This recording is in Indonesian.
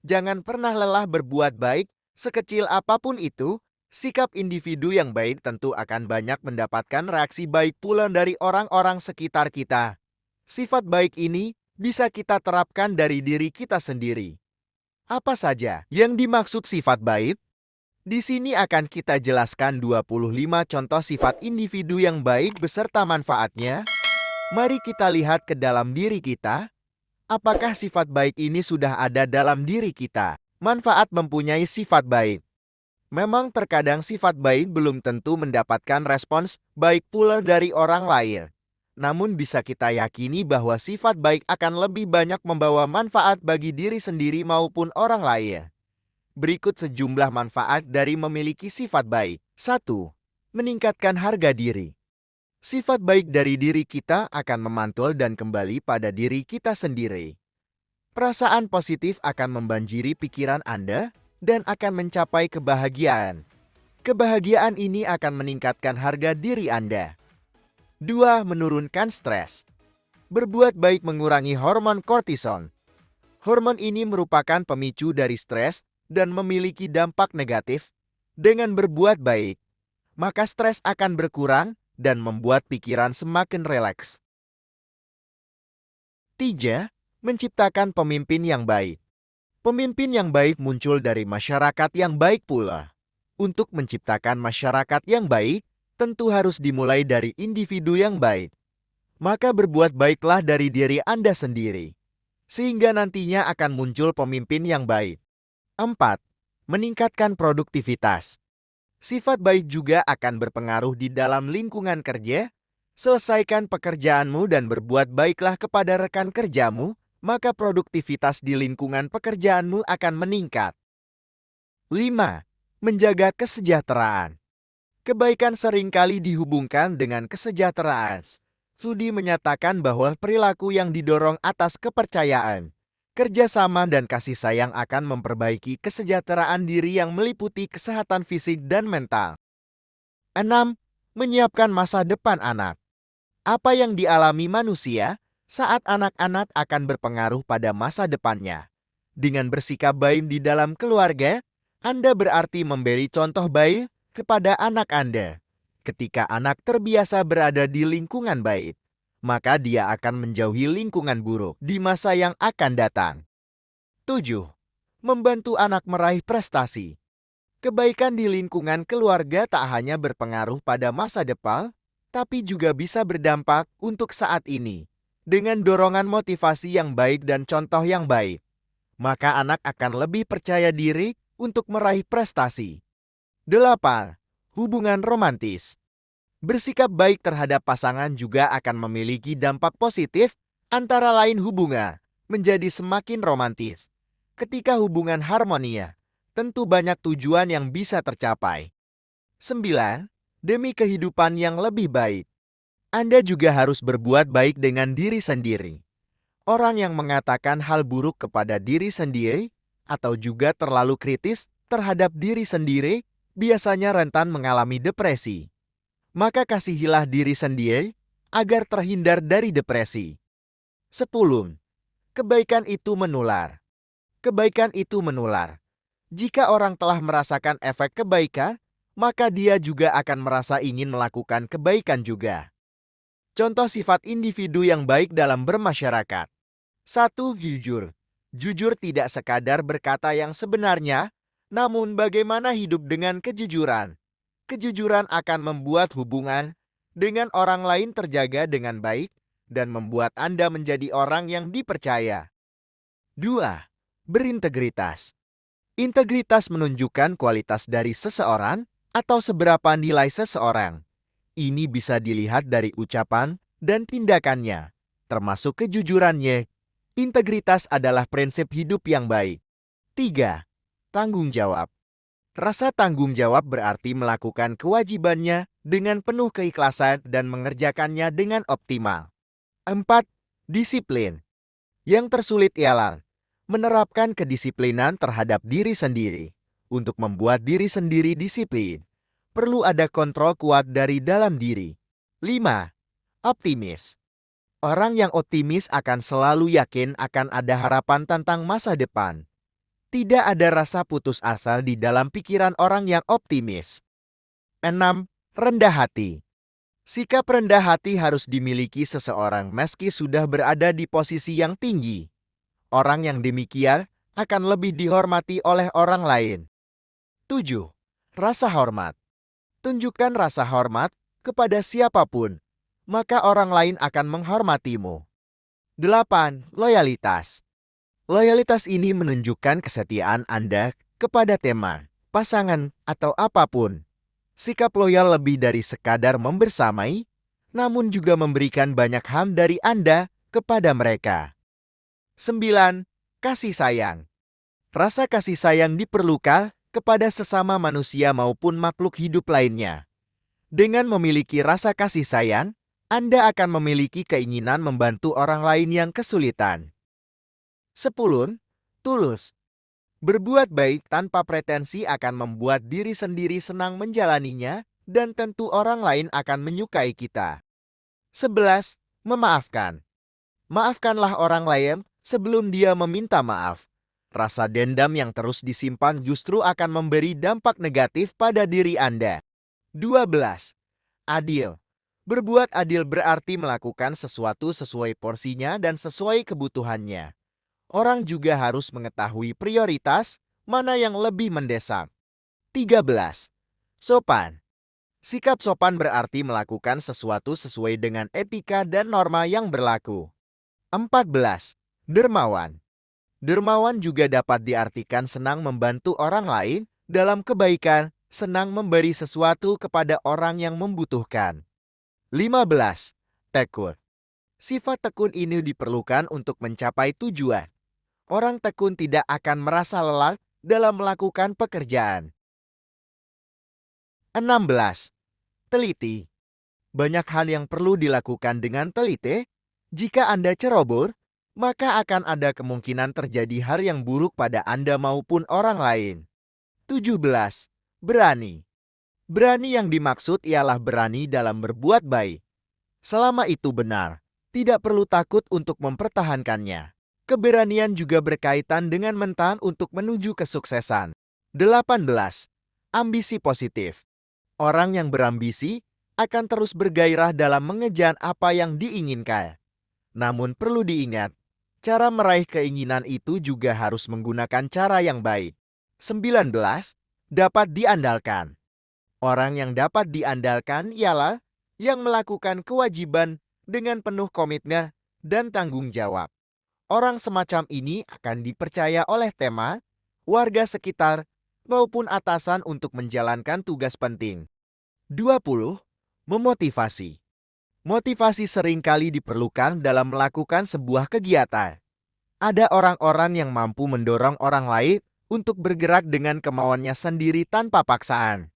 Jangan pernah lelah berbuat baik, sekecil apapun itu. Sikap individu yang baik tentu akan banyak mendapatkan reaksi baik pula dari orang-orang sekitar kita. Sifat baik ini bisa kita terapkan dari diri kita sendiri. Apa saja yang dimaksud sifat baik? Di sini akan kita jelaskan 25 contoh sifat individu yang baik beserta manfaatnya. Mari kita lihat ke dalam diri kita. Apakah sifat baik ini sudah ada dalam diri kita? Manfaat mempunyai sifat baik. Memang terkadang sifat baik belum tentu mendapatkan respons baik pula dari orang lain. Namun bisa kita yakini bahwa sifat baik akan lebih banyak membawa manfaat bagi diri sendiri maupun orang lain. Berikut sejumlah manfaat dari memiliki sifat baik. 1. Meningkatkan harga diri. Sifat baik dari diri kita akan memantul dan kembali pada diri kita sendiri. Perasaan positif akan membanjiri pikiran Anda dan akan mencapai kebahagiaan. Kebahagiaan ini akan meningkatkan harga diri Anda. 2. Menurunkan stres. Berbuat baik mengurangi hormon kortison. Hormon ini merupakan pemicu dari stres dan memiliki dampak negatif. Dengan berbuat baik, maka stres akan berkurang dan membuat pikiran semakin rileks. 3. Menciptakan pemimpin yang baik. Pemimpin yang baik muncul dari masyarakat yang baik pula. Untuk menciptakan masyarakat yang baik, tentu harus dimulai dari individu yang baik. Maka berbuat baiklah dari diri Anda sendiri, sehingga nantinya akan muncul pemimpin yang baik. 4. Meningkatkan produktivitas. Sifat baik juga akan berpengaruh di dalam lingkungan kerja. Selesaikan pekerjaanmu dan berbuat baiklah kepada rekan kerjamu, maka produktivitas di lingkungan pekerjaanmu akan meningkat. 5. Menjaga kesejahteraan. Kebaikan seringkali dihubungkan dengan kesejahteraan. Studi menyatakan bahwa perilaku yang didorong atas kepercayaan, kerjasama dan kasih sayang akan memperbaiki kesejahteraan diri yang meliputi kesehatan fisik dan mental. 6. Menyiapkan masa depan anak. Apa yang dialami manusia saat anak-anak akan berpengaruh pada masa depannya. Dengan bersikap baik di dalam keluarga, Anda berarti memberi contoh baik kepada anak Anda. Ketika anak terbiasa berada di lingkungan baik, maka dia akan menjauhi lingkungan buruk di masa yang akan datang. 7. Membantu anak meraih prestasi. Kebaikan di lingkungan keluarga tak hanya berpengaruh pada masa depan, tapi juga bisa berdampak untuk saat ini. Dengan dorongan motivasi yang baik dan contoh yang baik, maka anak akan lebih percaya diri untuk meraih prestasi. 8. Hubungan romantis. Bersikap baik terhadap pasangan juga akan memiliki dampak positif, antara lain hubungan menjadi semakin romantis. Ketika hubungan harmonia, tentu banyak tujuan yang bisa tercapai. 9. Demi kehidupan yang lebih baik. Anda juga harus berbuat baik dengan diri sendiri. Orang yang mengatakan hal buruk kepada diri sendiri atau juga terlalu kritis terhadap diri sendiri biasanya rentan mengalami depresi. Maka kasihilah diri sendiri agar terhindar dari depresi. 10. Kebaikan itu menular. Kebaikan itu menular. Jika orang telah merasakan efek kebaikan, maka dia juga akan merasa ingin melakukan kebaikan juga. Contoh sifat individu yang baik dalam bermasyarakat. 1. Jujur. Jujur tidak sekadar berkata yang sebenarnya, namun bagaimana hidup dengan kejujuran. Kejujuran akan membuat hubungan dengan orang lain terjaga dengan baik dan membuat Anda menjadi orang yang dipercaya. 2. Berintegritas. Integritas menunjukkan kualitas dari seseorang atau seberapa nilai seseorang. Ini bisa dilihat dari ucapan dan tindakannya, termasuk kejujurannya. Integritas adalah prinsip hidup yang baik. 3. Tanggung jawab. Rasa tanggung jawab berarti melakukan kewajibannya dengan penuh keikhlasan dan mengerjakannya dengan optimal. 4. Disiplin. Yang tersulit ialah menerapkan kedisiplinan terhadap diri sendiri. Untuk membuat diri sendiri disiplin, perlu ada kontrol kuat dari dalam diri. 5. Optimis. Orang yang optimis akan selalu yakin akan ada harapan tentang masa depan. Tidak ada rasa putus asa di dalam pikiran orang yang optimis. 6. Rendah hati. Sikap rendah hati harus dimiliki seseorang meski sudah berada di posisi yang tinggi. Orang yang demikian akan lebih dihormati oleh orang lain. 7. Rasa hormat. Tunjukkan rasa hormat kepada siapapun, maka orang lain akan menghormatimu. 8. Loyalitas. Loyalitas ini menunjukkan kesetiaan Anda kepada teman, pasangan, atau apapun. Sikap loyal lebih dari sekadar membersamai, namun juga memberikan banyak hal dari Anda kepada mereka. 9. Kasih sayang. Rasa kasih sayang diperlukan kepada sesama manusia maupun makhluk hidup lainnya. Dengan memiliki rasa kasih sayang, Anda akan memiliki keinginan membantu orang lain yang kesulitan. 10. Tulus. Berbuat baik tanpa pretensi akan membuat diri sendiri senang menjalaninya dan tentu orang lain akan menyukai kita. 11. Memaafkan. Maafkanlah orang lain sebelum dia meminta maaf. Rasa dendam yang terus disimpan justru akan memberi dampak negatif pada diri Anda. 12. Adil. Berbuat adil berarti melakukan sesuatu sesuai porsinya dan sesuai kebutuhannya. Orang juga harus mengetahui prioritas mana yang lebih mendesak. 13. Sopan. Sikap sopan berarti melakukan sesuatu sesuai dengan etika dan norma yang berlaku. 14. Dermawan. Dermawan juga dapat diartikan senang membantu orang lain dalam kebaikan, senang memberi sesuatu kepada orang yang membutuhkan. 15. Tekun. Sifat tekun ini diperlukan untuk mencapai tujuan. Orang tekun tidak akan merasa lelah dalam melakukan pekerjaan. 16. Teliti. Banyak hal yang perlu dilakukan dengan teliti. Jika Anda ceroboh, maka akan ada kemungkinan terjadi hal yang buruk pada Anda maupun orang lain. 17. Berani. Berani yang dimaksud ialah berani dalam berbuat baik. Selama itu benar, tidak perlu takut untuk mempertahankannya. Keberanian juga berkaitan dengan mental untuk menuju kesuksesan. 18. Ambisi positif. Orang yang berambisi akan terus bergairah dalam mengejar apa yang diinginkan. Namun perlu diingat, cara meraih keinginan itu juga harus menggunakan cara yang baik. 19. Dapat diandalkan. Orang yang dapat diandalkan ialah yang melakukan kewajiban dengan penuh komitmen dan tanggung jawab. Orang semacam ini akan dipercaya oleh teman, warga sekitar, maupun atasan untuk menjalankan tugas penting. 20. Memotivasi. Motivasi seringkali diperlukan dalam melakukan sebuah kegiatan. Ada orang-orang yang mampu mendorong orang lain untuk bergerak dengan kemauannya sendiri tanpa paksaan.